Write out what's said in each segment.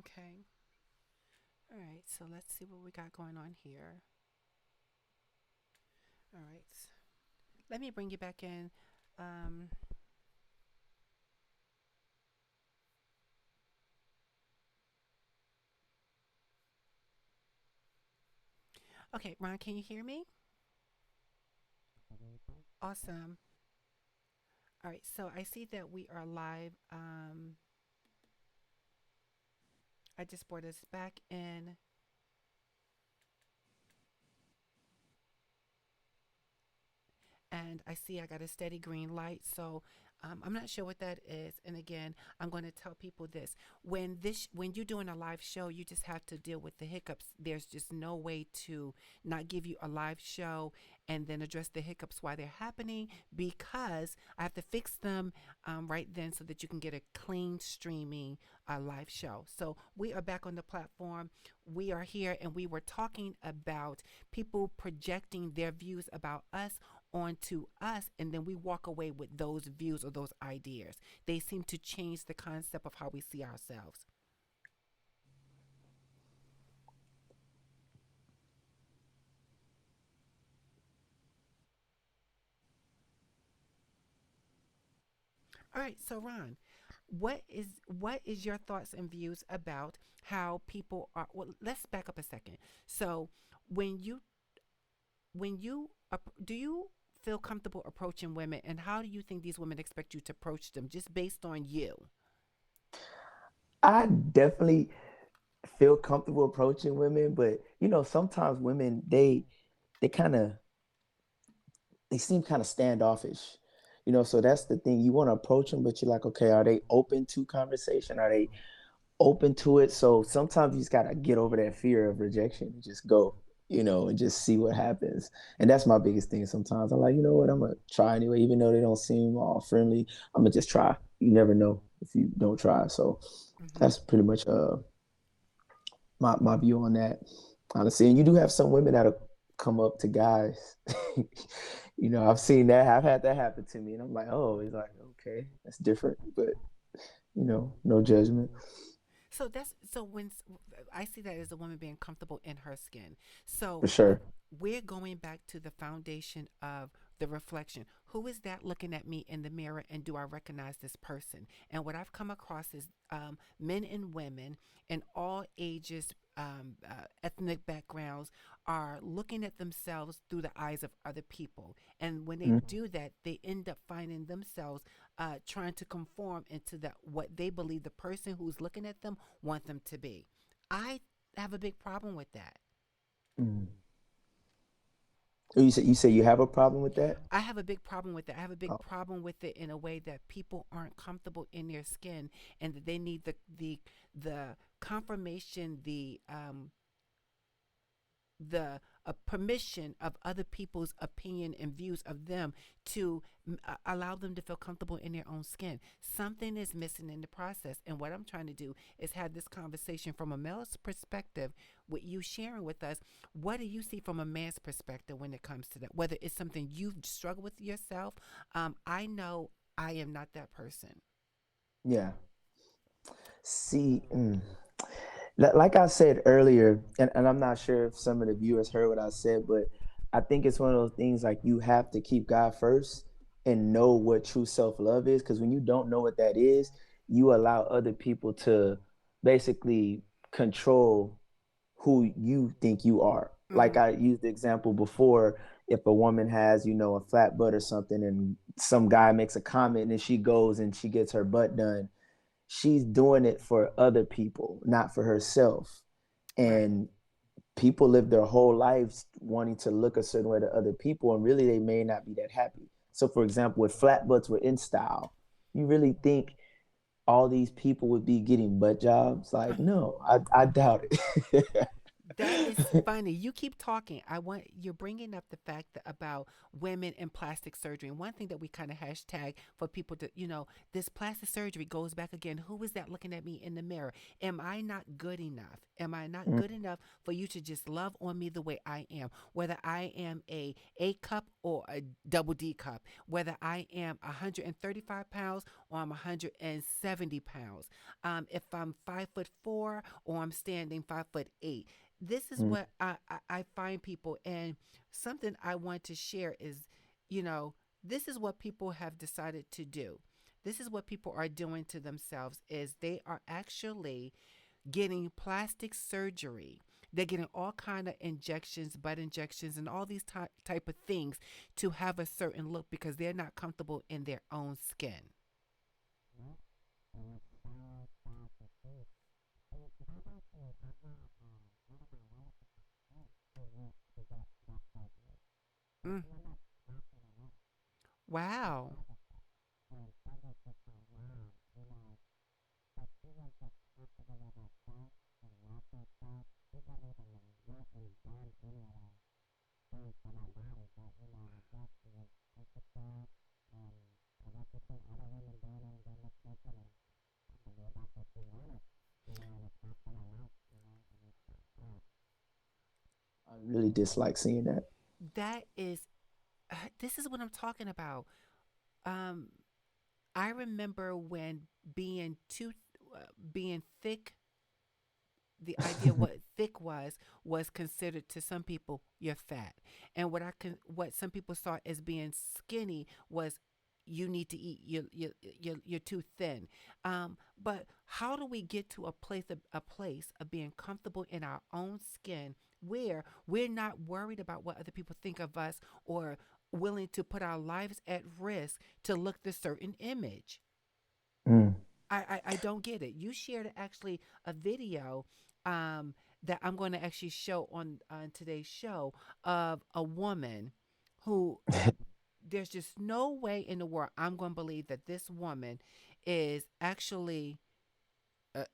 Okay. All right. So let's see what we got going on here. All right. Let me bring you back in. Um, okay, Ron, can you hear me? Awesome. All right. So I see that we are live. I just brought us back in. And I see I got a steady green light. So I'm not sure what that is. And again, I'm going to tell people this: when you're doing a live show, you just have to deal with the hiccups. There's just no way to not give you a live show and then address the hiccups while they're happening, because I have to fix them right then so that you can get a clean streaming live show. So we are back on the platform. We are here, and we were talking about people projecting their views about us onto us, and then we walk away with those views or those ideas. They seem to change the concept of how we see ourselves. All right, so Ron, what is your thoughts and views about how people are? Well, let's back up a second. So when you do you feel comfortable approaching women, and how do you think these women expect you to approach them, just based on you? I definitely feel comfortable approaching women, but sometimes women they kind of they seem kind of standoffish. So that's the thing. You want to approach them, but you're like, okay, are they open to conversation? Are they open to it? So sometimes you just gotta get over that fear of rejection and just go, and just see what happens. And that's my biggest thing. Sometimes I'm like, you know what, I'm gonna try anyway, even though they don't seem all friendly. I'm gonna just try. You never know if you don't try. So Mm-hmm. that's pretty much my view on that, honestly. And you do have some women that'll come up to guys. I've seen that. I've had that happen to me, and I'm like, oh, it's like, okay, that's different, but no judgment So that's so when I see that as a woman being comfortable in her skin. So for sure. we're going back to the foundation of the reflection. Who is that looking at me in the mirror, and do I recognize this person? And what I've come across is men and women in all ages, ethnic backgrounds, are looking at themselves through the eyes of other people. And when they Mhm. do that, they end up finding themselves trying to conform into what they believe the person who's looking at them want them to be. I have a big problem with that. Mhm. You say you have a problem with that? I have a big problem with that. I have a big Oh, problem with it in a way that people aren't comfortable in their skin, and that they need the confirmation, the permission of other people's opinion and views of them to allow them to feel comfortable in their own skin. Something is missing in the process. And what I'm trying to do is have this conversation from a male's perspective, with you sharing with us what do you see from a man's perspective when it comes to that, whether it's something you've struggled with yourself. I know I am not that person. yeah. See, like I said earlier, and I'm not sure if some of the viewers heard what I said, but I think it's one of those things like you have to keep God first and know what true self love is. Because when you don't know what that is, you allow other people to basically control who you think you are. Like Mm-hmm. I used the example before, if a woman has, a flat butt or something, and some guy makes a comment and she goes and she gets her butt done, she's doing it for other people, not for herself. Right. And people live their whole lives wanting to look a certain way to other people, and really they may not be that happy. So, for example, if flat butts were in style, you really think all these people would be getting butt jobs? Like, no, I doubt it. That is funny. You keep talking. You're bringing up the fact that about women and plastic surgery. And one thing that we kind of hashtag for people to, this plastic surgery goes back again. Who is that looking at me in the mirror? Am I not good enough? Am I not Mm, good enough for you to just love on me the way I am? Whether I am a A cup or a double D cup, whether I am 135 pounds or I'm 170 pounds, if I'm 5'4" or I'm standing 5'8". This is mm. what I find people, and something I want to share is, this is what people have decided to do. This is what people are doing to themselves is they are actually getting plastic surgery. They're getting all kind of injections, butt injections, and all these type of things to have a certain look because they're not comfortable in their own skin. Mm. Wow. I really dislike seeing that. That is, this is what I'm talking about. Um, I remember when being too, being thick, the idea of what thick was considered to some people you're fat, and what some people saw as being skinny was you need to eat. You're too thin. But how do we get to a place of being comfortable in our own skin where we're not worried about what other people think of us or willing to put our lives at risk to look the certain image? Mm. I don't get it. You shared actually a video that I'm going to actually show on today's show of a woman who there's just no way in the world I'm going to believe that this woman is actually. Uh,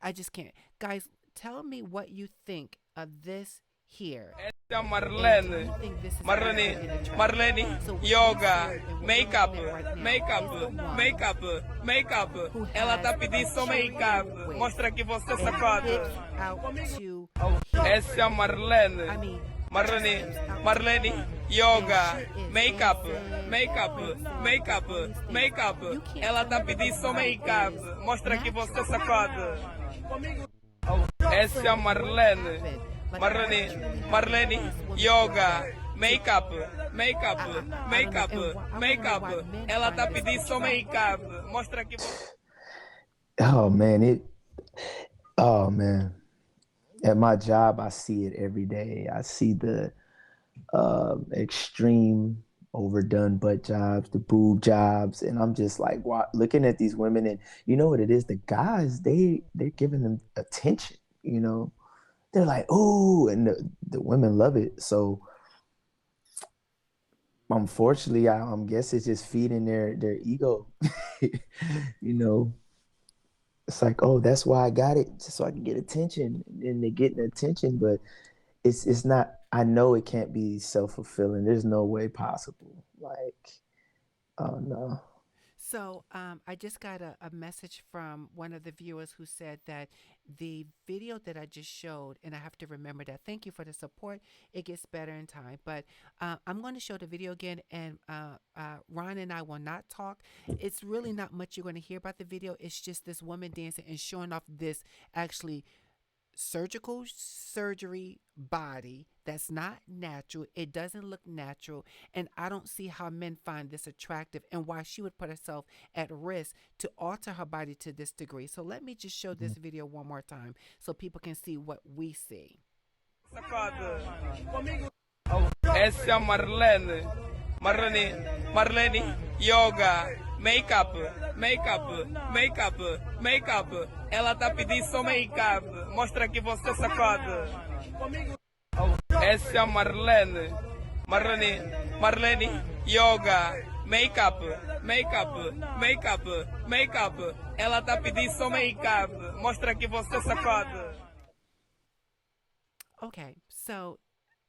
I just can't. Guys, tell me what you think of this here, Essa and do Marlene, you think this is Marlene, handsome and attractive? Marlene, So what you yoga, shared and what we're makeup, looking at right now makeup, is the woman makeup, makeup. who Ela has tá a pedindo só cherry makeup. waist Mostra que você é and safada. hips out to here. Essa é I Marlene, mean, just Marlene, hips out to Marlene, here. And yoga, she is makeup, dancing, makeup, dancing, makeup, all these things. makeup. You can't Ela tell tá me that pedindo this só body makeup. is Mostra que você é natural. safada. So Essa é what Marlene, happened? Like what Marlene, truly happened Marlene, for this woman to yoga, get makeup, makeup, I don't know, makeup, and I want to know makeup. why men Ela tá find this pedindo só attractive. makeup. Mostra que você. Oh man, oh man. At my job, I see it every day. I see the extreme overdone butt jobs, the boob jobs, and I'm just like looking at these women, and you know what it is? The guys, they're giving them attention. You know, they're like, oh, and the women love it. So unfortunately, I'm guess it's just feeding their ego. You know, it's like, oh, that's why I got it, just so I can get attention, and they're getting attention, but it's not. I know it can't be self-fulfilling. There's no way possible. Like, oh no. So I just got a message from one of the viewers who said that the video that I just showed, and I have to remember that. Thank you for the support. It gets better in time. But I'm going to show the video again, and Ron and I will not talk. It's really not much you're going to hear about the video. It's just this woman dancing and showing off this actually surgical surgery body that's not natural. It doesn't look natural. And I don't see how men find this attractive and why she would put herself at risk to alter her body to this degree. So let me just show this video one more time so people can see what we see. Safada. Essa é Marlene, Marlene, Marlene, yoga, makeup, makeup, makeup, makeup. Ela tá pedindo só makeup. Mostra que você é safada. Essa é Marlene, Marlene, Marlene, yoga, makeup, makeup, makeup, makeup. Ela tá pedindo só makeup. Mostra que você é safada. Okay, so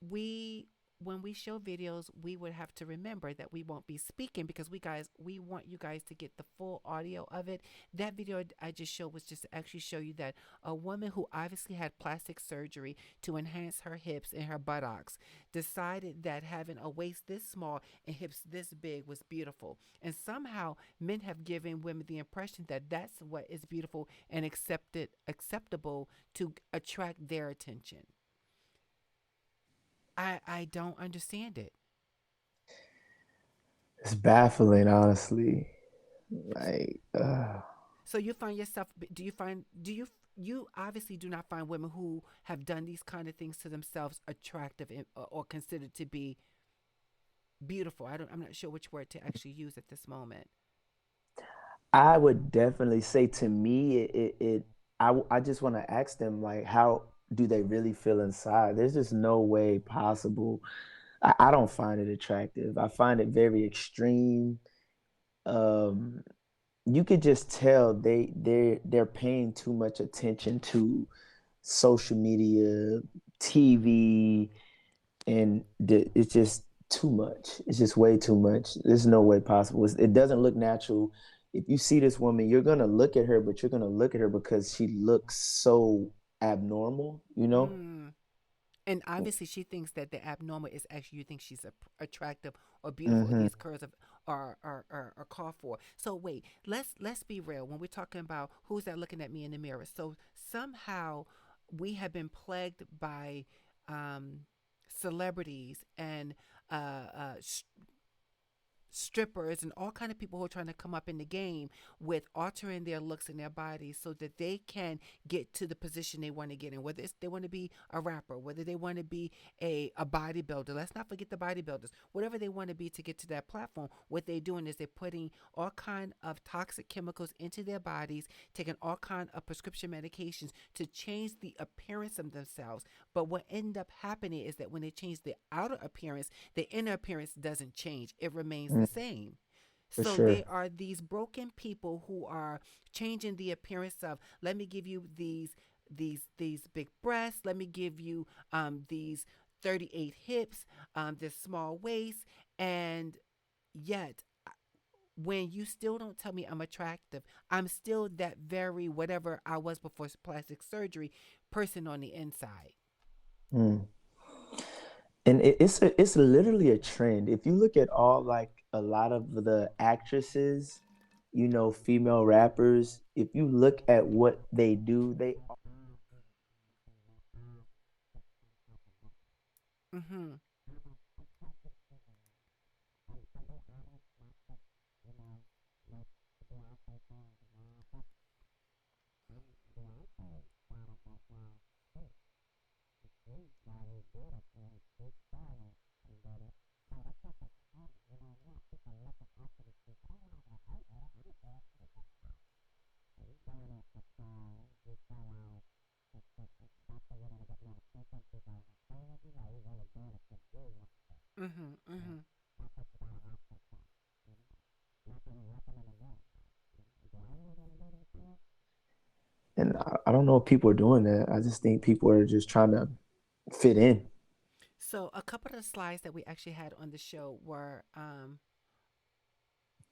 we when we show videos, we would have to remember that we won't be speaking because we want you guys to get the full audio of it. That video I just showed was just to actually show you that a woman who obviously had plastic surgery to enhance her hips and her buttocks decided that having a waist this small and hips this big was beautiful. And somehow men have given women the impression that that's what is beautiful and acceptable to attract their attention. I don't understand it. It's baffling, honestly. S- Like, So you find yourself do you find do you obviously do not find women who have done these kind of things to themselves attractive or considered to be beautiful. I'm not sure which word to actually use at this moment. I would definitely say to me, I just want to ask them, like, how do they really feel inside? There's just no way possible. I don't find it attractive. I find it very extreme. Um, you could just tell they're paying too much attention to social media, TV, and it's just too much. It's just way too much. There's no way possible. It doesn't look natural. If you see this woman, you're gonna look at her, but you're gonna look at her because she looks so abnormal, you know? Mm. And obviously, she thinks that the abnormal is actually you think she's attractive or beautiful. Or Hmm. these curves are called for. So wait, let's be real. When we're talking about who's that looking at me in the mirror, so somehow we have been plagued by um, celebrities and uh, strippers and all kind of people who are trying to come up in the game with altering their looks and their bodies so that they can get to the position they want to get in, whether it's they want to be a rapper, whether they want to be a bodybuilder. Let's not forget the bodybuilders. Whatever they want to be to get to that platform, what they're doing is they're putting all kind of toxic chemicals into their bodies, taking all kind of prescription medications to change the appearance of themselves. But what end up happening is that when they change the outer appearance, the inner appearance doesn't change, it remains the Mm, same. for So sure. they are these broken people who are changing the appearance of, let me give you these big breasts, let me give you these 38 hips, this small waist, and yet when you still don't tell me I'm attractive, I'm still that very whatever I was before plastic surgery person on the inside. Mm. And it's literally a trend. If you look at all like a lot of the actresses, female rappers, if you look at what they do, they Mm-hmm. Mm-hmm. Mm-hmm. and I don't know if people are doing that. I just think people are just trying to fit in. So a couple of the slides that we actually had on the show were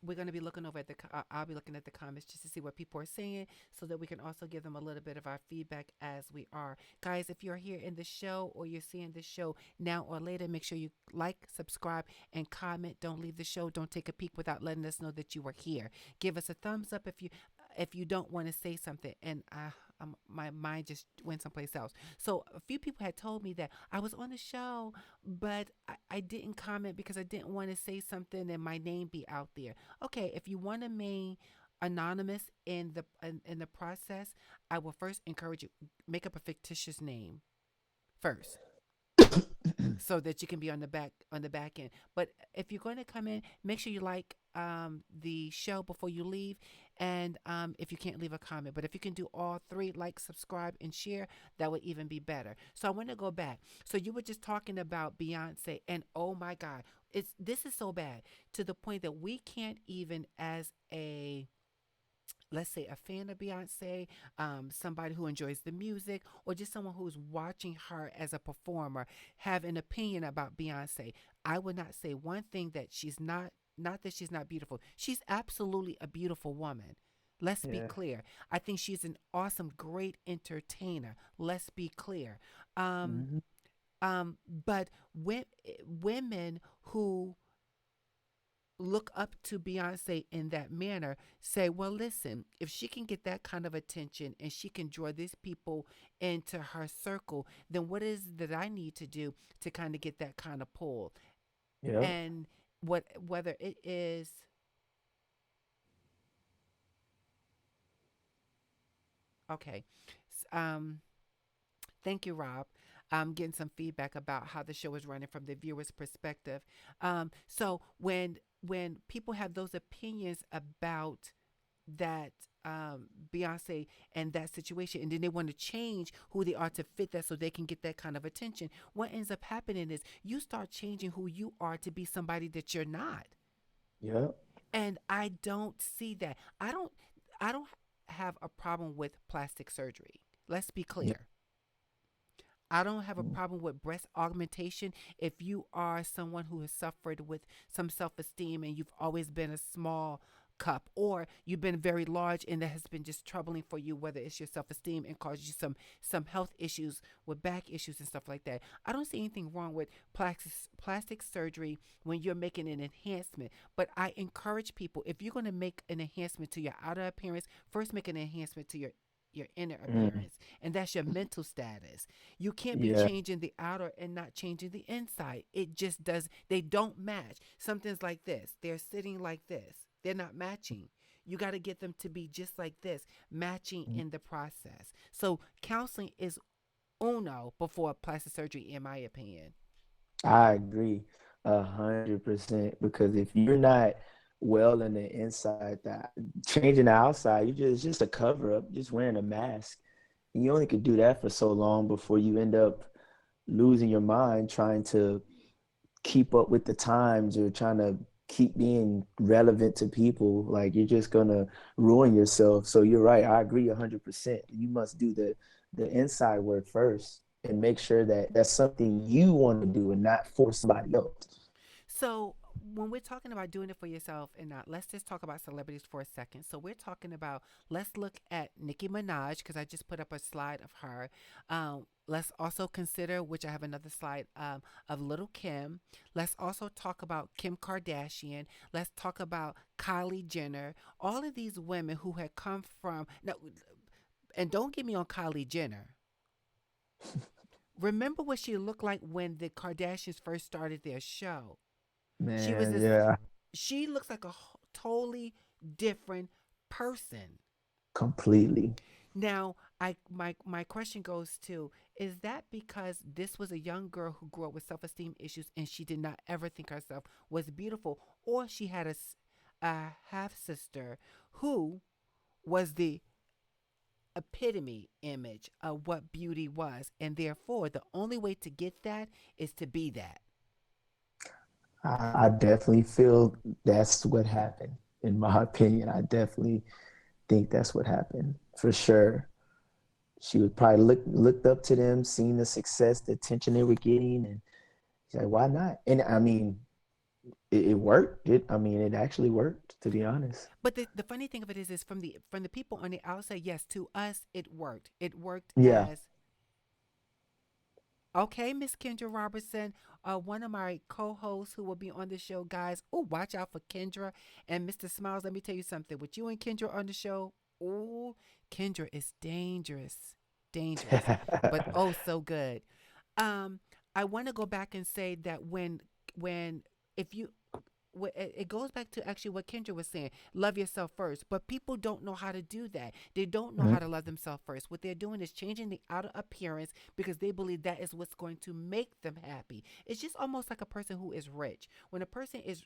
we're going to be looking over at I'll be looking at the comments just to see what people are saying so that we can also give them a little bit of our feedback as we are. Guys, if you're here in the show or you're seeing the show now or later, make sure you like, subscribe, and comment. Don't leave the show. Don't take a peek without letting us know that you were here. Give us a thumbs up if you don't want to say something. And my mind just went someplace else. So a few people had told me that I was on the show, but I didn't comment because I didn't want to say something and my name be out there. Okay, if you want to remain anonymous in the process, I will first encourage you make up a fictitious name first so that you can be on the back end. But if you're going to come in, make sure you like the show before you leave, and if you can't leave a comment, but if you can do all three, like, subscribe, and share, that would even be better. So I want to go back. So you were just talking about Beyonce, and oh my God, this is so bad to the point that we can't even as let's say a fan of Beyonce, somebody who enjoys the music, or just someone who's watching her as a performer, have an opinion about Beyonce, I would not say one thing that she's not that she's not beautiful. She's absolutely a beautiful woman. Let's be Yeah. clear. I think she's an awesome, great entertainer. Let's be clear. Um, Hmm. but women who look up to Beyonce in that manner say, well, listen, if she can get that kind of attention and she can draw these people into her circle, then what is that I need to do to kind of get that kind of pull? Yep. And whether it is okay. Thank you, Rob. I'm getting some feedback about how the show is running from the viewer's perspective. So when people have those opinions about that Beyonce and that situation, and then they want to change who they are to fit that so they can get that kind of attention, what ends up happening is you start changing who you are to be somebody that you're not. Yep. And I don't see that. I don't have a problem with plastic surgery. Let's be Yep. clear. I don't have a problem with breast augmentation if you are someone who has suffered with some self esteem and you've always been a small cup, or you've been very large and that has been just troubling for you, whether it's your self esteem and caused you some health issues with back issues and stuff like that. I don't see anything wrong with plastic surgery when you're making an enhancement, but I encourage people, if you're going to make an enhancement to your outer appearance, first make an enhancement to your inner Mm. appearance, and that's your mental status. You can't be Yeah. changing the outer and not changing the inside. It just does, they don't match. Something's like this, they're sitting like this, they're not matching. You got to get them to be just like this, matching in the process. So counseling is uno before plastic surgery, in my opinion. I agree 100% because if you're not well in the inside, that changing the outside, you just it's just a cover up, just wearing a mask. You only could do that for so long before you end up losing your mind trying to keep up with the times or trying to keep being relevant to people. Like you're just gonna ruin yourself. So you're right. I agree 100%. You must do the inside work first and make sure that that's something you want to do and not for somebody else. So when we're talking about doing it for yourself and not, let's just talk about celebrities for a second. So we're talking about, let's look at Nicki Minaj because I just put up a slide of her. Let's also consider, which I have another slide of Little Kim. Let's also talk about Kim Kardashian. Let's talk about Kylie Jenner. All of these women who had come from now, and don't get me on Kylie Jenner. Remember what she looked like when the Kardashians first started their show? She was Man, this. yeah, She looks like a totally different person. completely. Now, my question goes to: is that because this was a young girl who grew up with self esteem issues and she did not ever think herself was beautiful, or she had a half sister who was the epitome image of what beauty was, and therefore the only way to get that is to be that. I definitely feel that's what happened. In my opinion, I definitely think that's what happened for sure. She would probably looked up to them, seen the success, the attention they were getting, and she's like, why not? And I mean, it worked. I mean, it actually worked, to be honest. But the funny thing of it is from the people on the outside, yes, to us it worked. It worked Yeah. as okay, Miss Kendra Robertson, one of my co-hosts who will be on the show, guys. Oh, watch out for Kendra and Mr. Smiles. Let me tell you something. With you and Kendra on the show, oh, Kendra is dangerous, dangerous, but oh so good. Um, I want to go back and say that when if you it goes back to actually what Kendra was saying, love yourself first, but people don't know how to do that. They don't know how Mhm. to love themselves first. What they're doing is changing the outer appearance because they believe that is what's going to make them happy. It's just almost like a person who is rich. When a person is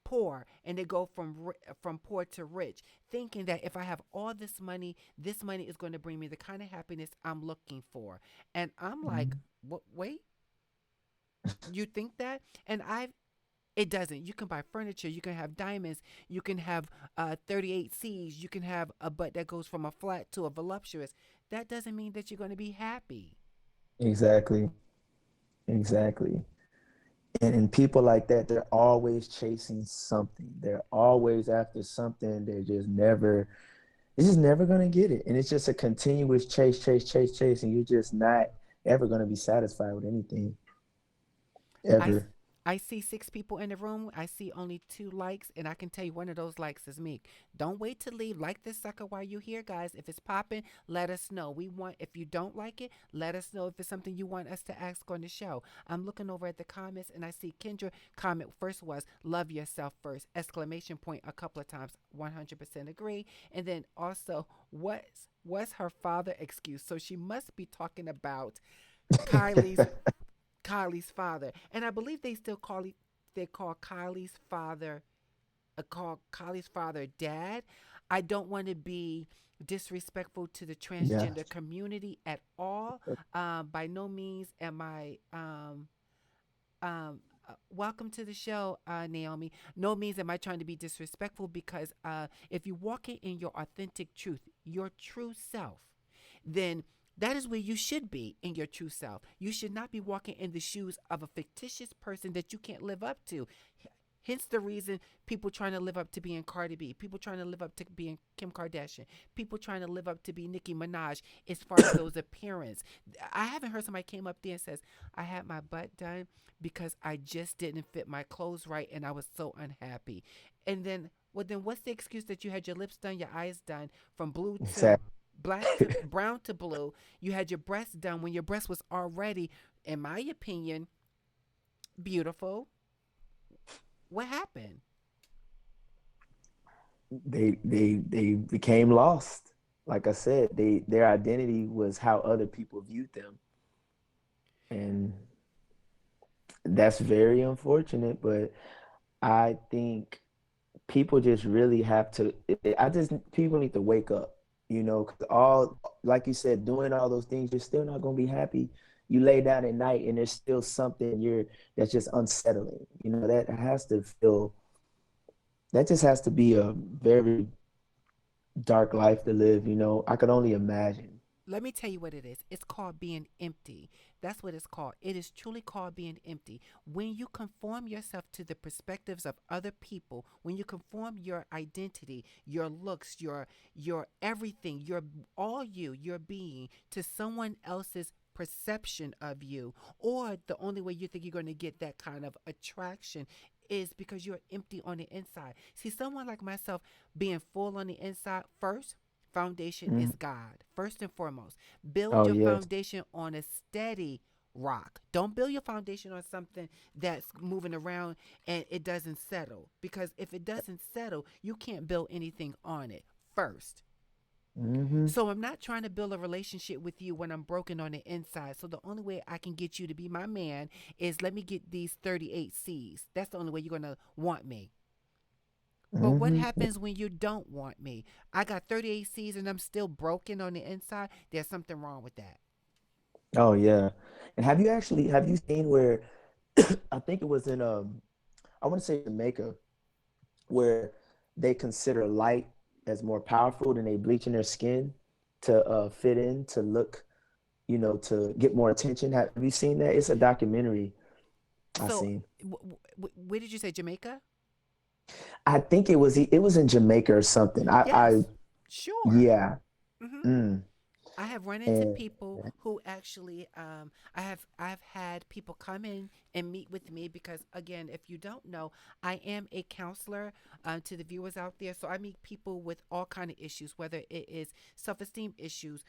poor and they go from poor to rich, thinking that if I have all this money is going to bring me the kind of happiness I'm looking for. And I'm like, Mhm. what? Wait, you think that? And It doesn't. You can buy furniture. You can have diamonds. You can have 38 C's. You can have a butt that goes from a flat to a voluptuous. That doesn't mean that you're going to be happy. Exactly. Exactly. And people like that, they're always chasing something. They're always after something. It's just never gonna get it. And it's just a continuous chase, chase, chase, chase, and you're just not ever gonna be satisfied with anything. I, s- Ever. I see six people in the room. I see only two likes, and I can tell you one of those likes is me. Don't wait to leave. Like this sucker while you're here, guys. If it's popping, let us know. We want. If you don't like it, let us know if it's something you want us to ask on the show. I'm looking over at the comments, and I see Kendra comment first was "Love yourself first!" Exclamation point a couple of times. 100% agree. And then also, what's her father excuse? So she must be talking about Kylie's Kylie's father, and I believe they call Kylie's father call Kylie's father dad. I don't want to be disrespectful to the Yeah. transgender community at all. By no means am I. Welcome to the show, Naomi. No means am I trying to be disrespectful because if you walk in your authentic truth, your true self, then that is where you should be in your true self. You should not be walking in the shoes of a fictitious person that you can't live up to. Hence the reason people trying to live up to being Cardi B, people trying to live up to being Kim Kardashian, people trying to live up to be Nicki Minaj as far as those appearance. I haven't heard somebody came up there and says, I had my butt done because I just didn't fit my clothes right and I was so unhappy. And then, well, then what's the excuse that you had your lips done, your eyes done, from blue to Exactly. black to brown to blue? You had your breasts done when your breast was already, in my opinion, beautiful. What happened? They became lost. Like I said, their identity was how other people viewed them. And that's very unfortunate, but I think people just really have to I just people need to wake up, you know, 'cause all like you said, doing all those things, you're still not gonna be happy. You lay down at night and there's still something you're that's just unsettling. You know, that just has to be a very dark life to live, you know. I could only imagine. Let me tell you what it is. It's called being empty. That's what it's called. It is truly called being empty. When you conform yourself to the perspectives of other people, when you conform your identity, your looks, your everything, your all you, your being to someone else's perception of you, or the only way you think you're going to get that kind of attraction is because you're empty on the inside. See, someone like myself being full on the inside first, foundation is Mhm. God. First and foremost, build Oh your yes. foundation on a steady rock. Don't build your foundation on something that's moving around and it doesn't settle. Because if it doesn't settle, you can't build anything on it first. Hmm. So I'm not trying to build a relationship with you when I'm broken on the inside. So the only way I can get you to be my man is let me get these 38 C's. That's the only way you're going to want me. But what Hmm. happens when you don't want me? I got 38 C's and I'm still broken on the inside. There's something wrong with that. Oh yeah. And have you seen where I think it was in I want to say Jamaica where they consider light as more powerful than they bleaching their skin to fit in, to look, you know, to get more attention. Have you seen that? It's a documentary I So, seen. where did you say Jamaica? I think it was in Jamaica or something. I Yes, sure. yeah. Hmm. Mm. I have run into And people who actually, I've had people come in and meet with me because, again, if you don't know, I am a counselor to the viewers out there. So I meet people with all kind of issues, whether it is self-esteem issues,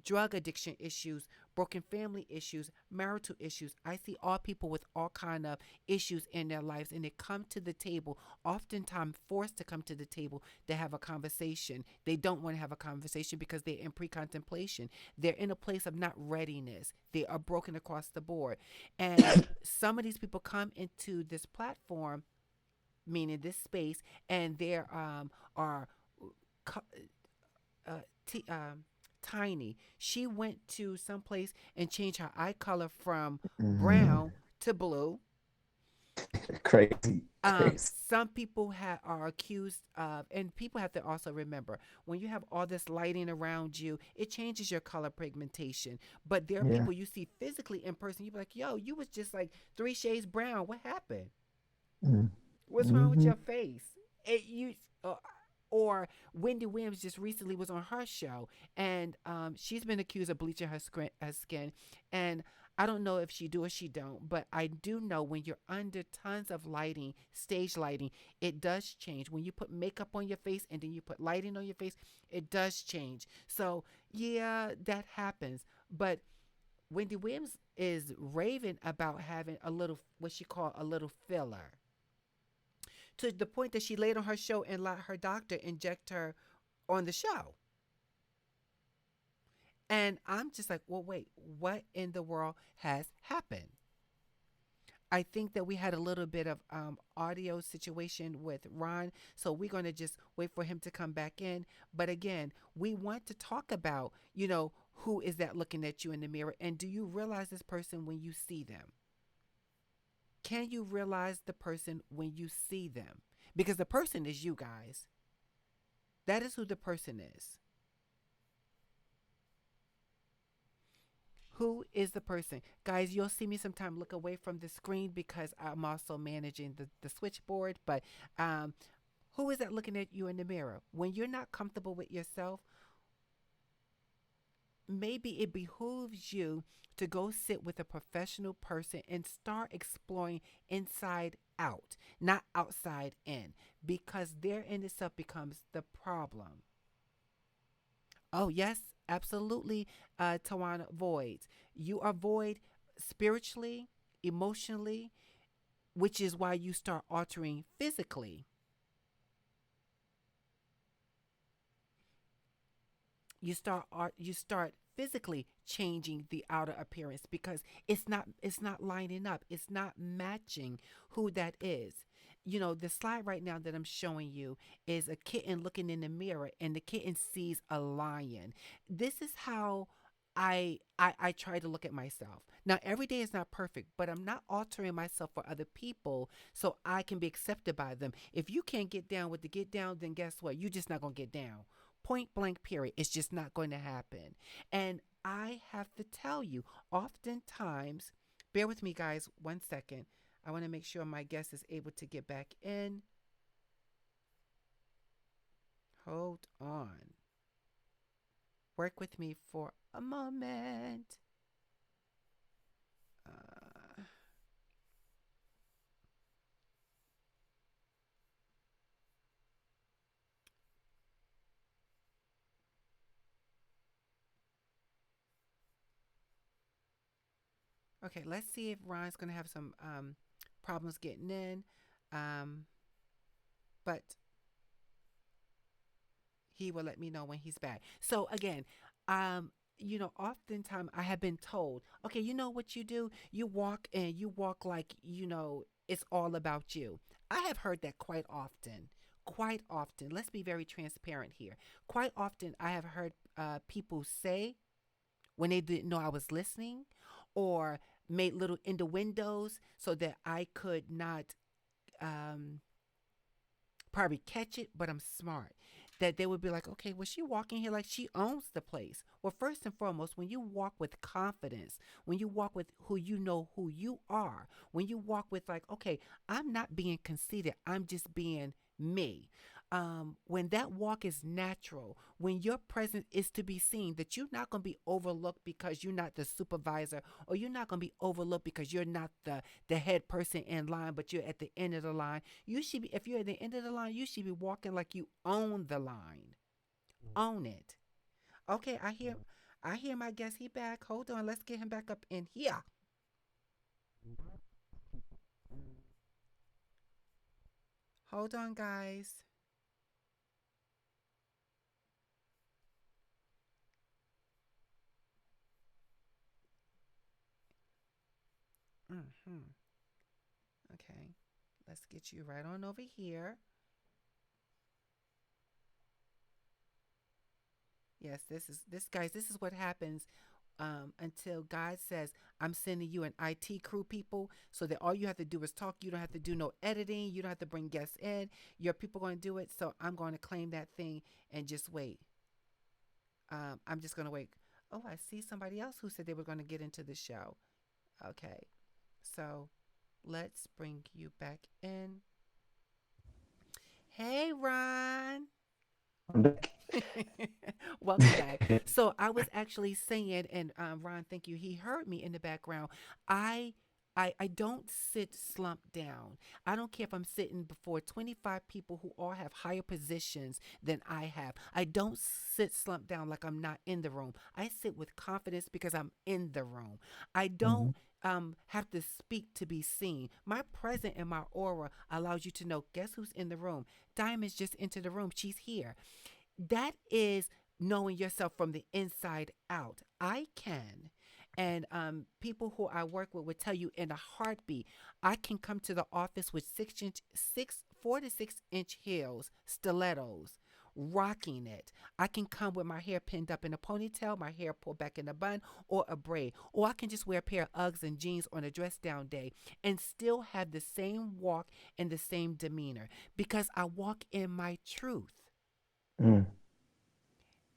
drug addiction issues, broken family issues, marital issues. I see all people with all kind of issues in their lives, and they come to the table, oftentimes forced to come to the table to have a conversation. They don't want to have a conversation because they're in pre-contemplation. They're in a place of not readiness. They are broken across the board. And some of these people come into this platform, meaning this space, and there are co- uh, t- um, Tiny. She went to some place and changed her eye color from mhm. brown to blue. Crazy, crazy. Some people are accused of, and people have to also remember when you have all this lighting around you, it changes your color pigmentation. But there are Yeah. people you see physically in person, you be like, yo, you was just like 3 shades brown. What happened? Mm. What's wrong with Mm-hmm. your face? Uh, or Wendy Williams just recently was on her show, and she's been accused of bleaching her skin, and I don't know if she do or she don't, but I do know when you're under tons of lighting, stage lighting, it does change. When you put makeup on your face and then you put lighting on your face, it does change. So yeah, that happens. But Wendy Williams is raving about having a little, what she called a little filler, to the point that she laid on her show and let her doctor inject her on the show. And I'm just like, well, wait, what in the world has happened? I think that we had a little bit of audio situation with Ron, so we're going to just wait for him to come back in. But again, we want to talk about, who is that looking at you in the mirror, and do you realize this person when you see them? Can you realize the person when you see them? Because the person is you guys. That is who the person is. Who is the person? Guys, you'll see me sometime look away from the screen because I'm also managing the switchboard. But um, who is that looking at you in the mirror? When you're not comfortable with yourself, maybe it behooves you to go sit with a professional person and start exploring inside out, not outside in, because there in itself becomes the problem. Oh, yes, absolutely, Tawana Void. You are void spiritually, emotionally, which is why you start altering physically. You start physically changing the outer appearance because it's not lining up. It's not matching who that is. The slide right now that I'm showing you is a kitten looking in the mirror, and the kitten sees a lion. This is how I try to look at myself. Now every day is not perfect, but I'm not altering myself for other people so I can be accepted by them. If you can't get down with the get down, then guess what? You're just not gonna get down. Point blank, period. It's just not going to happen. And I have to tell you, oftentimes, bear with me, guys, 1 second. I want to make sure my guest is able to get back in. Hold on. Work with me for a moment. Uh, okay, let's see if Ron's going to have some problems getting in. Um, but he will let me know when he's back. So again, oftentimes I have been told, okay, you know what you do? You walk and you walk like, it's all about you. I have heard that quite often. Quite often. Let's be very transparent here. Quite often, I have heard people say when they didn't know I was listening, or made little innuendos so that I could not um, probably catch it, but I'm smart. That they would be like, okay, was she walking here like she owns the place? Well, first and foremost, when you walk with confidence, when you walk with who you know who you are, when you walk with like, okay, I'm not being conceited, I'm just being me. When that walk is natural, when your presence is to be seen, that you're not going to be overlooked because you're not the supervisor, or you're not going to be overlooked because you're not the head person in line, but you're at the end of the line. You should be, if you're at the end of the line, you should be walking like you own the line. Own it. Okay, I hear my guest. He back. Hold on, let's get him back up in here. Hold on, guys. Hmm. Okay, let's get you right on over here. Yes, this is this guys. This is what happens. until God says, I'm sending you an IT crew, people, so that all you have to do is talk. You don't have to do no editing. You don't have to bring guests in. Your people going to do it. So I'm going to claim that thing and just wait. I'm just going to wait. Oh, I see somebody else who said they were going to get into the show. Okay. So let's bring you back in. Hey, Ron. I'm back. Welcome back. So I was actually saying, and Ron, thank you. He heard me in the background. I, I don't sit slumped down. I don't care if I'm sitting before 25 people who all have higher positions than I have. I don't sit slumped down like I'm not in the room. I sit with confidence because I'm in the room. I don't Hmm. have to speak to be seen. My presence and my aura allows you to know, guess who's in the room? Diamond's just entered the room. She's here. That is knowing yourself from the inside out. I can. And people who I work with would tell you in a heartbeat, I can come to the office with 4 to 6 inch heels, stilettos, rocking it. I can come with my hair pinned up in a ponytail, my hair pulled back in a bun or a braid. Or I can just wear a pair of Uggs and jeans on a dress down day and still have the same walk and the same demeanor because I walk in my truth. Mm.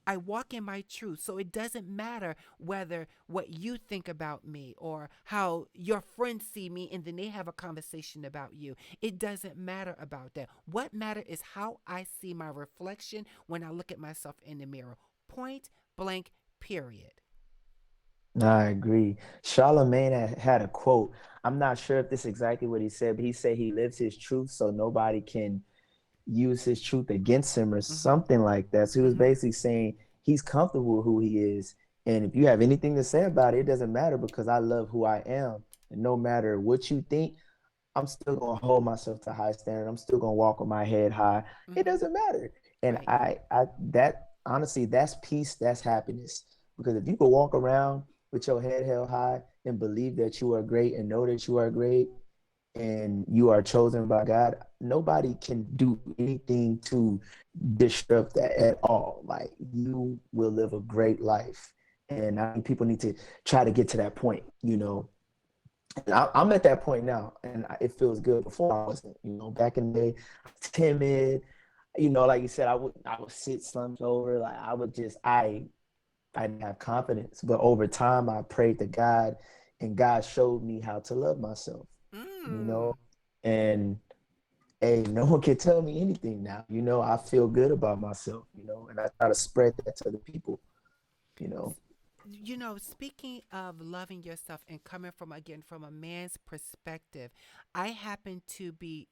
I walk in my truth. So it doesn't matter whether what you think about me or how your friends see me and then they have a conversation about you. It doesn't matter about that. What matters is how I see my reflection when I look at myself in the mirror. Point blank, period. I agree. Charlemagne had a quote. I'm not sure if this is exactly what he said, but he said he lives his truth so nobody can use his truth against him or Mm-hmm. something like that. So he was Mm-hmm. basically saying he's comfortable with who he is. And if you have anything to say about it, it doesn't matter because I love who I am. And no matter what you think, I'm still gonna hold myself to high standard. I'm still gonna walk with my head high. It Mm-hmm. doesn't matter. And Right. that honestly, that's peace, that's happiness. Because if you could walk around with your head held high and believe that you are great and know that you are great and you are chosen by God, nobody can do anything to disrupt that at all. Like you will live a great life. And I think people need to try to get to that point, and I'm at that point now, and it feels good. Before I wasn't, back in the day, I was timid. Like you said, I would sit slumped over. Like I didn't have confidence. But over time, I prayed to God, and God showed me how to love myself. You know, Mm. and hey, no one can tell me anything now. I feel good about myself. And I try to spread that to the people. You know. Speaking of loving yourself and coming from, again, from a man's perspective, I happen to be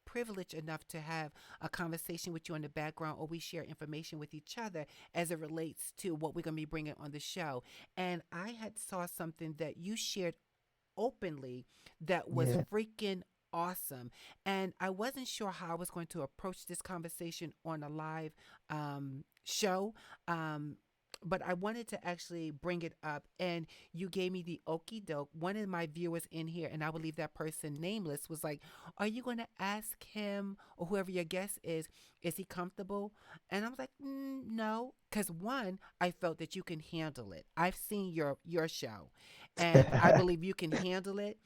privileged enough to have a conversation with you in the background, or we share information with each other as it relates to what we're going to be bringing on the show. And I had saw something that you shared openly that was Yeah. freaking awesome. And I wasn't sure how I was going to approach this conversation on a live show. But I wanted to actually bring it up, and you gave me the okey doke. One of my viewers in here, and I will leave that person nameless, was like, "Are you going to ask him or whoever your guest is he comfortable?" And I was like, "No," because one, I felt that you can handle it. I've seen your show, and I believe you can handle it.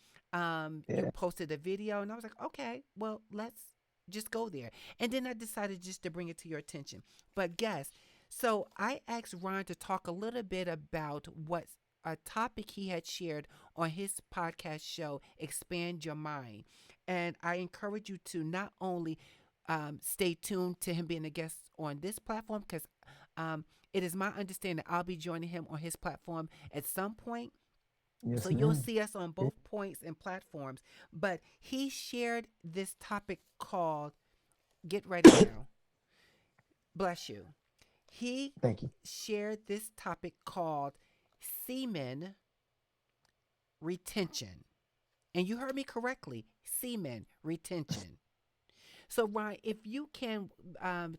You Yeah. posted a video, and I was like, "Okay, well, let's just go there." And then I decided just to bring it to your attention. But guess so I asked Ron to talk a little bit about what a topic he had shared on his podcast show, Expand Your Mind. And I encourage you to not only stay tuned to him being a guest on this platform, because um, it is my understanding I'll be joining him on his platform at some point. So Yes, you'll ma'am. see us on both points and platforms. But he shared this topic called, get ready now, bless you. He Thank you. shared this topic called semen retention. And you heard me correctly, semen retention. So, Ryan, if you can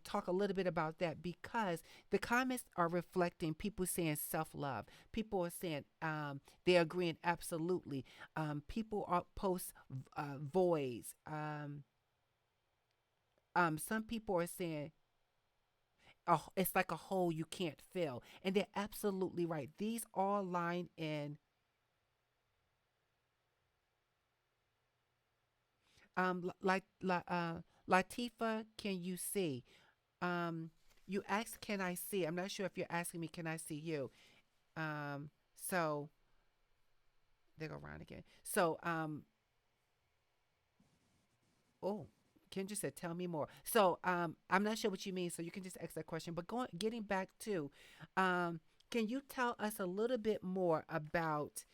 talk a little bit about that, because the comments are reflecting people saying self love. People are saying they're agreeing absolutely. People are post voids. Some people are saying it's like a hole you can't fill. And they're absolutely right. These all line in. Latifa, can you see? Um, you asked, can I see? I'm not sure if you're asking me, can I see you? Um, so they go around again. So, oh, Kendra said, tell me more. So, I'm not sure what you mean. So you can just ask that question. But getting back to, um, can you tell us a little bit more about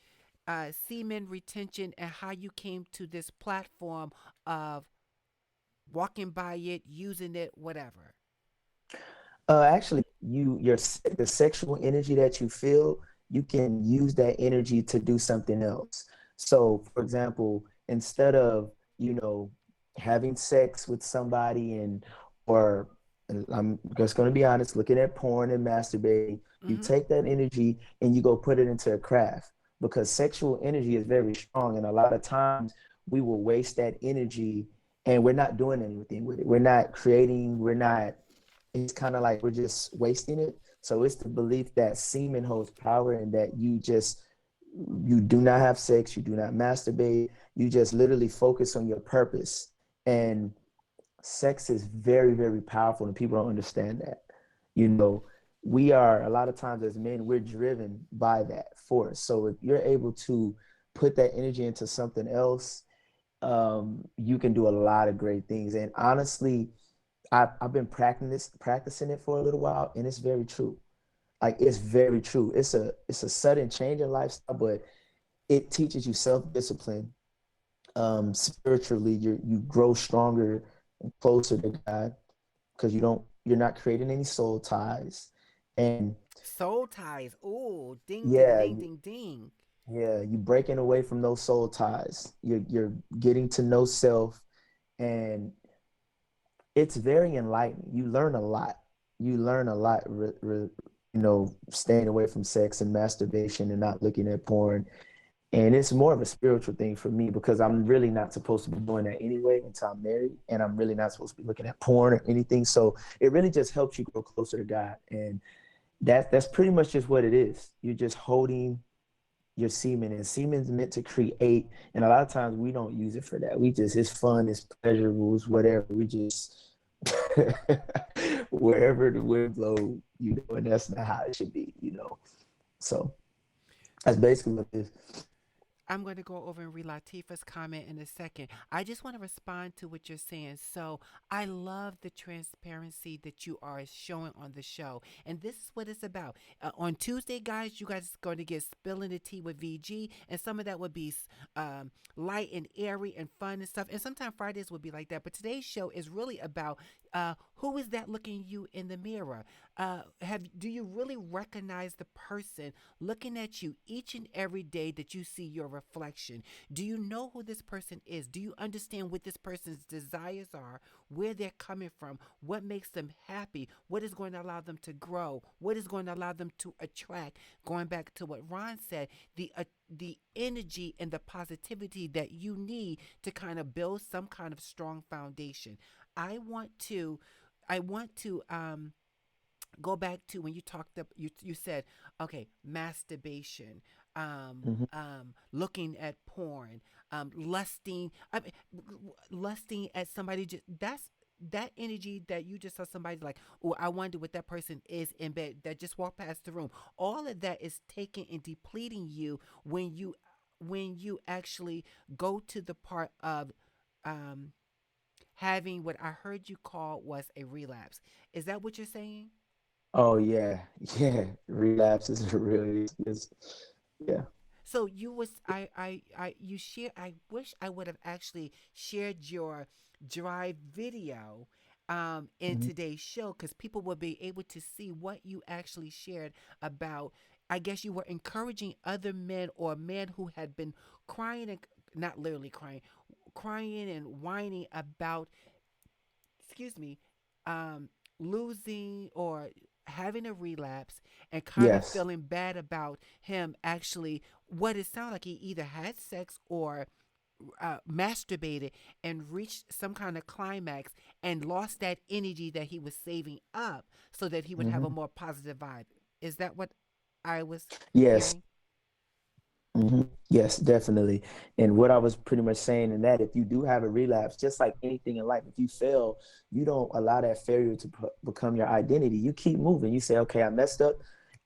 semen retention and how you came to this platform of walking by it, using it, whatever? Actually, the sexual energy that you feel, you can use that energy to do something else. So, for example, instead of, you know, having sex with somebody or and I'm just going to be honest, looking at porn and masturbating, you Mm-hmm. take that energy and you go put it into a craft because sexual energy is very strong. And a lot of times we will waste that energy and we're not doing anything with it. We're not creating, we're not it's kind of like we're just wasting it. So it's the belief that semen holds power and that you do not have sex, you do not masturbate, you just literally focus on your purpose. And sex is very, very powerful, and people don't understand that. You know, we are a lot of times as men, we're driven by that force. So if you're able to put that energy into something else, you can do a lot of great things. And honestly, I've been practicing it for a little while, and it's very true. Like it's very true. It's a sudden change in lifestyle, but it teaches you self discipline. Spiritually, you grow stronger and closer to God because you're not creating any soul ties, and Soul ties. Ooh, ding, ding, yeah, ding, ding, ding. yeah, you breaking away from those soul ties. You're getting to know self, and it's very enlightening. You learn a lot. You learn a lot, staying away from sex and masturbation and not looking at porn. And it's more of a spiritual thing for me because I'm really not supposed to be doing that anyway until I'm married. And I'm really not supposed to be looking at porn or anything. So it really just helps you grow closer to God. And that's pretty much just what it is. You're just holding your semen, and semen's meant to create. And a lot of times we don't use it for that. It's fun, it's pleasurable, it's whatever. We just wherever the wind blows, and that's not how it should be. So that's basically what it is. I'm going to go over and read Latifa's comment in a second. I just want to respond to what you're saying. So, I love the transparency that you are showing on the show. And this is what it's about. On Tuesday, guys, you guys are going to get Spilling the Tea with VG. And some of that would be light and airy and fun and stuff. And sometimes Fridays would be like that. But today's show is really about who is that looking you in the mirror? Do you really recognize the person looking at you each and every day that you see your reflection? Do you know who this person is? Do you understand what this person's desires are, where they're coming from, what makes them happy, what is going to allow them to grow, what is going to allow them to attract? Going back to what Ron said, the energy and the positivity that you need to kind of build some kind of strong foundation. I want to I want to go back to when you talked up you said, okay, masturbation, Mhm. looking at porn, lusting, lusting at somebody. Just that's that energy that you just saw somebody like, oh, I wonder what that person is in bed that just walked past the room. All of that is taking and depleting you when you actually go to the part of um having what I heard you call was a relapse. Is that what you're saying? Oh yeah, yeah. Relapse is really yeah. So you was I you share I wish I would have actually shared your drive video in Mhm. today's show because people will be able to see what you actually shared about. I guess you were encouraging other men or men who had been crying and not literally crying, crying and whining about, excuse me, um, losing or having a relapse and kind of Yes. feeling bad about him actually what it sounded like he either had sex or masturbated and reached some kind of climax and lost that energy that he was saving up so that he would have a Hmm. more positive vibe. Is that what I was Yes. hearing? Yes, definitely. And what I was pretty much saying in that, if you do have a relapse, just like anything in life, if you fail, you don't allow that failure to become your identity. You keep moving. You say, okay, I messed up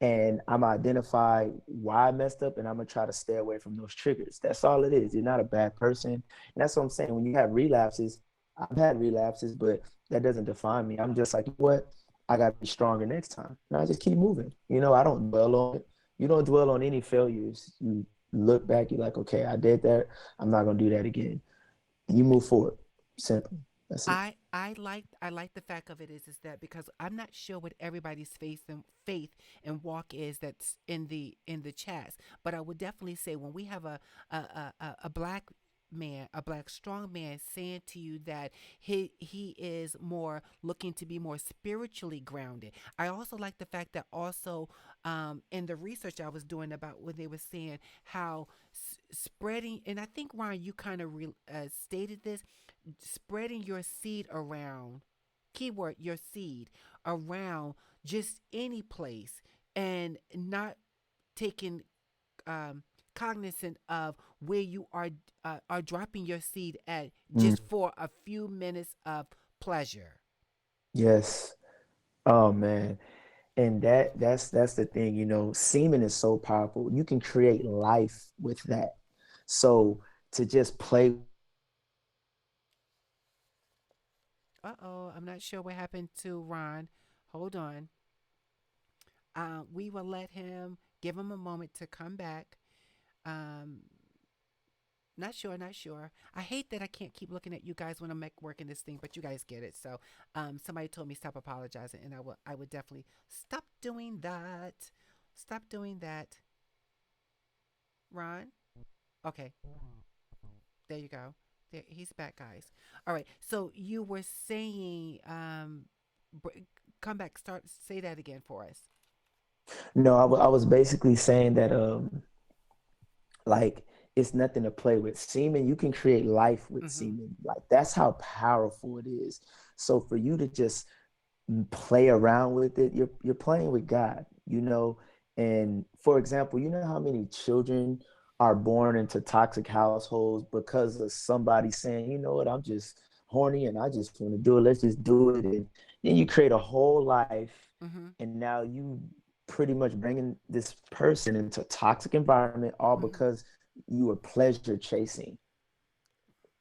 and I'm identify why I messed up and I'm gonna try to stay away from those triggers. That's all it is. You're not a bad person. And that's what I'm saying. When you have relapses, I've had relapses, but that doesn't define me. I'm just like, you know what? I gotta be stronger next time. And I just keep moving. I don't dwell on it. You don't dwell on any failures. You look back, you're like, okay, I did that. I'm not gonna do that again. And you move forward. Simple. That's it. I like the fact of it is that because I'm not sure what everybody's faith and walk is that's in the chats, but I would definitely say when we have a black man, a black strong man saying to you that he is more looking to be more spiritually grounded. I also like the fact that also in the research I was doing about when they were saying how spreading, and I think Ryan, you kind of stated this, spreading your seed around, keyword your seed around just any place and not taking um, cognizant of where you are dropping your seed at Mm, just for a few minutes of pleasure. yes. Oh man. And that's the thing, semen is so powerful. You can create life with that. So to just play. Uh-oh, I'm not sure what happened to Ron. Hold on. We will let him give him a moment to come back. Um, Not sure, not sure. I hate that I can't keep looking at you guys when I'm working this thing, but you guys get it. So, somebody told me stop apologizing, and I would definitely stop doing that. Stop doing that, Ron. Okay, there you go. There, he's back, guys. All right. So you were saying, come back, say that again for us. No, I was basically saying that like it's nothing to play with. Semen, you can create life with Mm-hmm. semen. Like that's how powerful it is. So for you to just play around with it, you're playing with God, And for example, you know how many children are born into toxic households because of somebody saying, you know what, I'm just horny and I just want to do it. Let's just do it. And then you create a whole life, Mm-hmm. and now you pretty much bringing this person into a toxic environment all Mm-hmm. because you were pleasure chasing,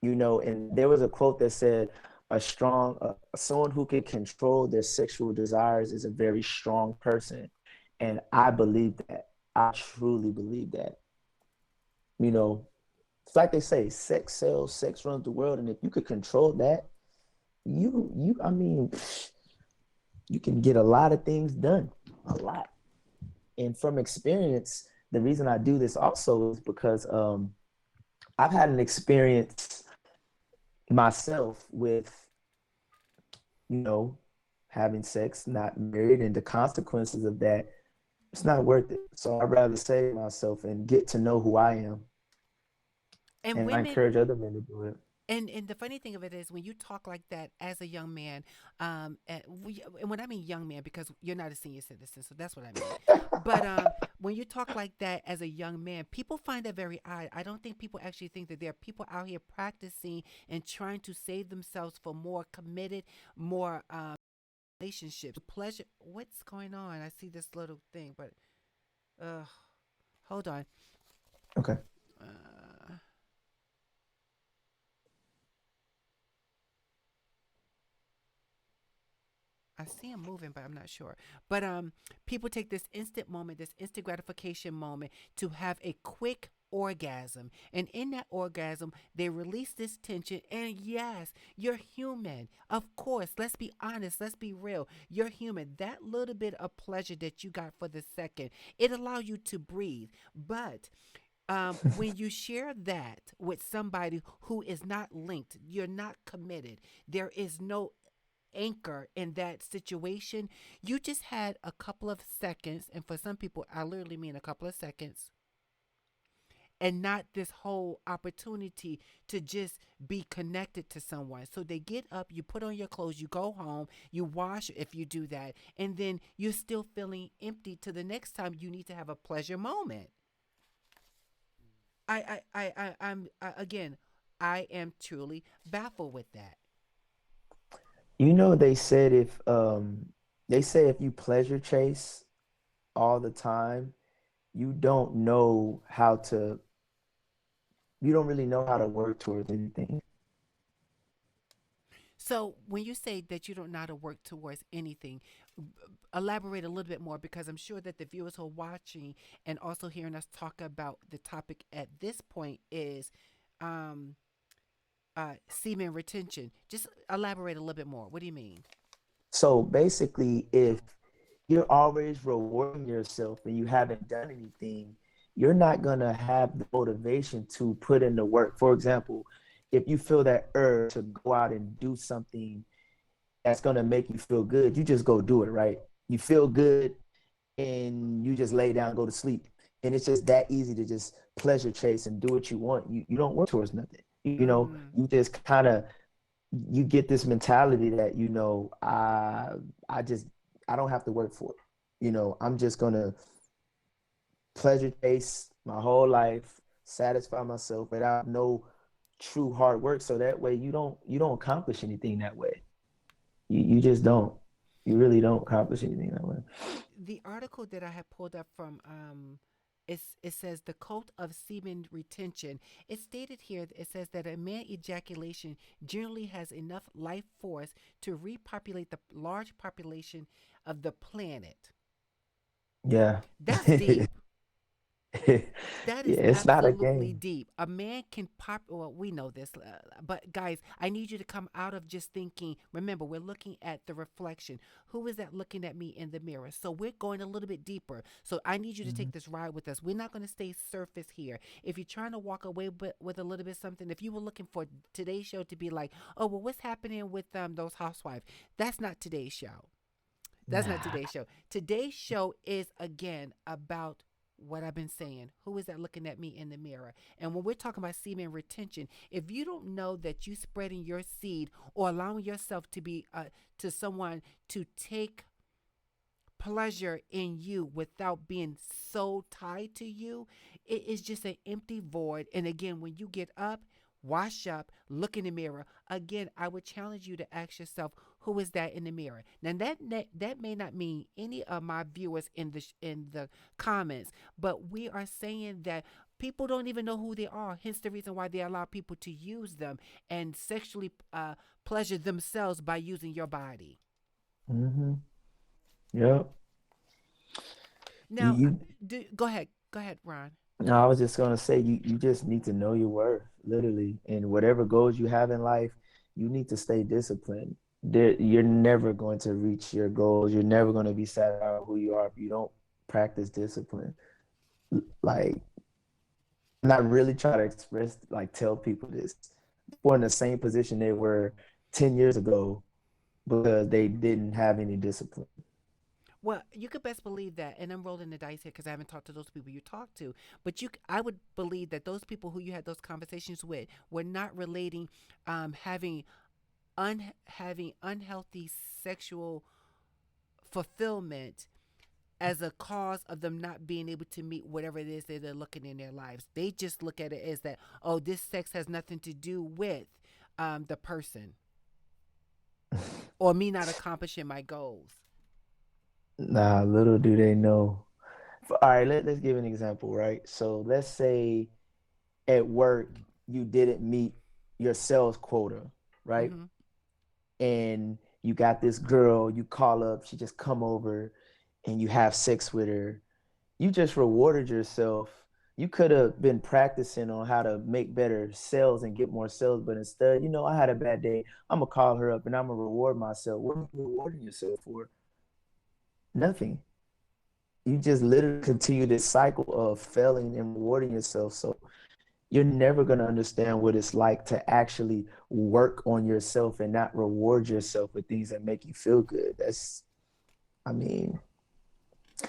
and there was a quote that said someone who can control their sexual desires is a very strong person. And I believe that. I truly believe that. you know it's like they say, sex sells, sex runs the world. And if you could control that, I mean, you can get a lot of things done. A lot. And from experience, the reason I do this also is because I've had an experience myself with, you know, having sex, not married, and the consequences of that, it's not worth it. So I'd rather save myself and get to know who I am. And And I women, encourage other men to do it. and the funny thing of it is when you talk like that as a young man, and when I mean young man, because you're not a senior citizen, so that's what I mean. But when you talk like that as a young man, people find that very odd. I don't think people actually think that there are people out here practicing and trying to save themselves for more committed, more relationships. Pleasure. What's going on? I see this little thing, but uh, hold on. Okay. Uh, I see him moving, but I'm not sure. But people take this instant moment, this instant gratification moment, to have a quick orgasm, and in that orgasm, they release this tension. And yes, you're human, of course. Let's be honest. Let's be real. You're human. That little bit of pleasure that you got for the second, it allows you to breathe. But when you share that with somebody who is not linked, you're not committed. There is no anchor in that situation. You just had a couple of seconds, and for some people, I literally mean a couple of seconds, and not this whole opportunity to just be connected to someone. So they get up, you put on your clothes, you go home, you wash if you do that, and then you're still feeling empty to the next time you need to have a pleasure moment. Again, I am truly baffled with that. You know, they say if you pleasure chase all the time, you don't know how to you don't really know how to work towards anything. So when you say that you don't know how to work towards anything, elaborate a little bit more because I'm sure that the viewers who are watching and also hearing us talk about the topic at this point is um, semen retention. Just elaborate a little bit more. What do you mean? So basically, if you're always rewarding yourself and you haven't done anything, you're not gonna have the motivation to put in the work. For example, if you feel that urge to go out and do something that's gonna make you feel good, you just go do it, right? You feel good and you just lay down, go to sleep. And it's just that easy to just pleasure chase and do what you want. You don't work towards nothing. You know, Mm, you just kind of you get this mentality that, I just I don't have to work for it. I'm just gonna pleasure chase my whole life, satisfy myself without no true hard work. So that way you don't accomplish anything that way. You just don't. You really don't accomplish anything that way. the article that I had pulled up from it says the cult of semen retention. It stated here it says that a man ejaculation generally has enough life force to repopulate the large population of the planet. Yeah. That's Yeah, deep. That is it's not a absolutely game. deep. A man can pop. Well, we know this, but guys, I need you to come out of just thinking. Remember, we're looking at the reflection. Who is that looking at me in the mirror? So we're going a little bit deeper. So I need you to take Mhm. this ride with us. We're not going to stay surface here. If you're trying to walk away with a little bit something, if you were looking for today's show to be like, oh well, what's happening with those housewives? That's not today's show. That's not Nah. today's show. Today's show is again about what I've been saying. Who is that looking at me in the mirror? And when we're talking about semen retention, if you don't know that you spreading your seed or allowing yourself to be to someone to take pleasure in you without being so tied to you, it is just an empty void. And again, when you get up, wash up, look in the mirror. Again, I would challenge you to ask yourself, who is that in the mirror? Now that may not mean any of my viewers in the comments, but we are saying that people don't even know who they are. Hence the reason why they allow people to use them and sexually pleasure themselves by using your body. Hmm. Yep. You, Now, you go ahead, Ron. no, I was just gonna say you just need to know your worth, literally. And whatever goals you have in life, you need to stay disciplined. You're never going to reach your goals. You're never going to be satisfied with who you are if you don't practice discipline. Like, I'm not really trying to express, like, tell people this. People in the same position they were 10 years ago because they didn't have any discipline. Well, you could best believe that, and I'm rolling the dice here because I haven't talked to those people you talked to. But I would believe that those people who you had those conversations with were not relating, having having unhealthy sexual fulfillment as a cause of them not being able to meet whatever it is that they're looking in their lives. They just look at it as that, oh, this sex has nothing to do with the person or me not accomplishing my goals. Nah, little do they know. All right, let's give an example, right? So let's say at work you didn't meet your sales quota, right? Mm-hmm. And you got this girl, you call up, she just come over and you have sex with her. You just rewarded yourself. You could have been practicing on how to make better sales and get more sales, but instead, I had a bad day. I'm gonna call her up and I'm gonna reward myself. What are you rewarding yourself for? Nothing. You just literally continue this cycle of failing and rewarding yourself. So you're never going to understand what it's like to actually work on yourself and not reward yourself with things that make you feel good. I mean,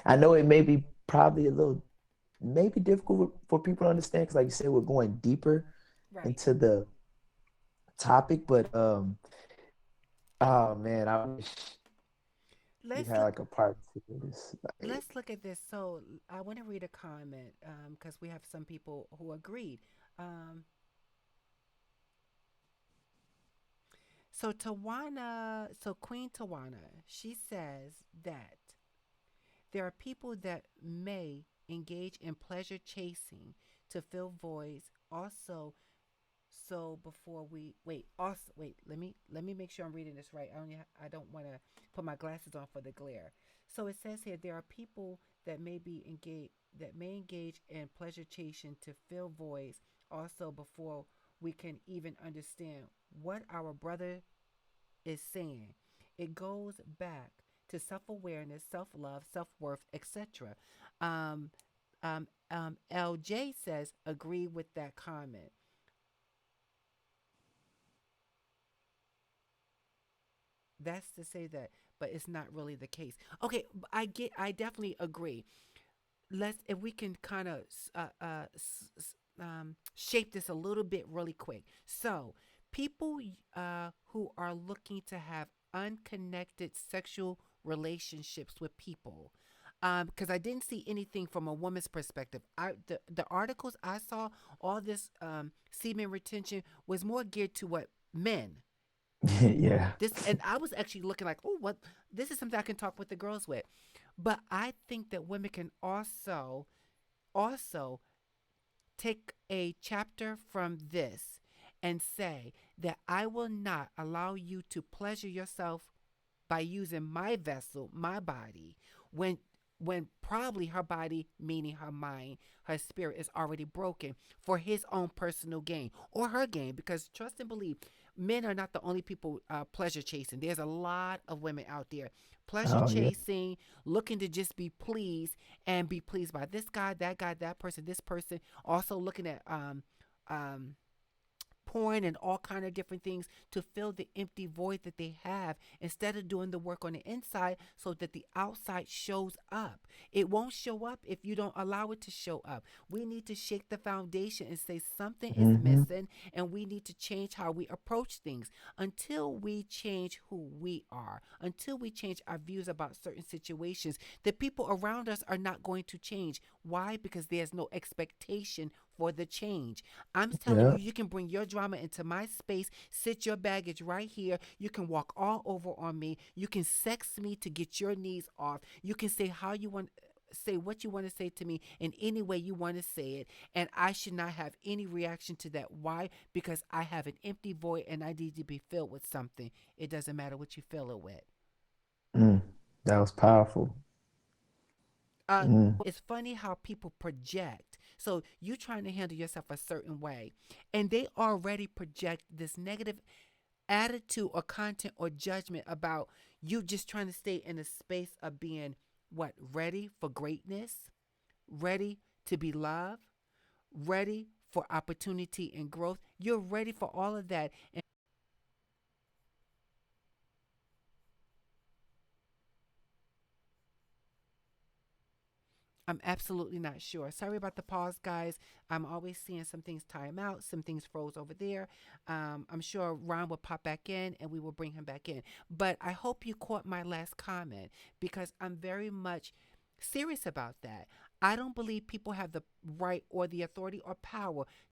I know it may be probably a little maybe difficult for people to understand because, like you said, we're going deeper Right. into the topic. But oh man, I wish we Let's had look. like a part two of this. Like, Let's look at this. So I want to read a comment because we have some people who agreed. Um, so Queen Tawana, she says that there are people that may engage in pleasure chasing to fill voids. Also, so before we wait, also wait, let me make sure I'm reading this right. I don't want to put my glasses on for the glare. So it says here there are people that may engage in pleasure chasing to fill voids. Also, before we can even understand what our brother is saying, it goes back to self awareness, self love, self worth, etc. Um, LJ says, agree with that comment. That's to say that, but it's not really the case. Okay, I definitely agree. Let's, if we can kind of shape this a little bit really quick. So, people who are looking to have unconnected sexual relationships with people. Because I didn't see anything from a woman's perspective. The articles I saw, all this semen retention was more geared to what men. yeah. This, and I was actually looking like, oh, what, this is something I can talk with the girls with. But I think that women can also take a chapter from this and say that I will not allow you to pleasure yourself by using my vessel, my body, when probably her body, meaning her mind, her spirit is already broken for his own personal gain or her gain. Because trust and believe, men are not the only people pleasure chasing. There's a lot of women out there pleasure Oh yeah. chasing, looking to just be pleased and be pleased by this guy, that person, this person. Also looking at um, porn and all kind of different things to fill the empty void that they have instead of doing the work on the inside so that the outside shows up. It won't show up if you don't allow it to show up. We need to shake the foundation and say something is Hmm. missing, and we need to change how we approach things. Until we change who we are, until we change our views about certain situations, the people around us are not going to change. Why? Because there's no expectation for the change. I'm telling you, Yeah. you can bring your drama into my space, sit your baggage right here. You can walk all over on me. You can sex me to get your knees off. You can say how you want, say what you want to say to me in any way you want to say it, and I should not have any reaction to that. Why? Because I have an empty void and I need to be filled with something. It doesn't matter what you fill it with. Mm, that was powerful. uh Mm. it's funny how people project. So you trying to handle yourself a certain way, and they already project this negative attitude or content or judgment about you just trying to stay in a space of being what, ready for greatness, ready to be loved, ready for opportunity and growth. You're ready for all of that. And I'm absolutely not sure. Sorry about the pause, guys. I'm always seeing some things time out, some things froze over there. I'm sure Ron will pop back in and we will bring him back in. But I hope you caught my last comment because I'm very much serious about that. I don't believe people have the right or the authority or power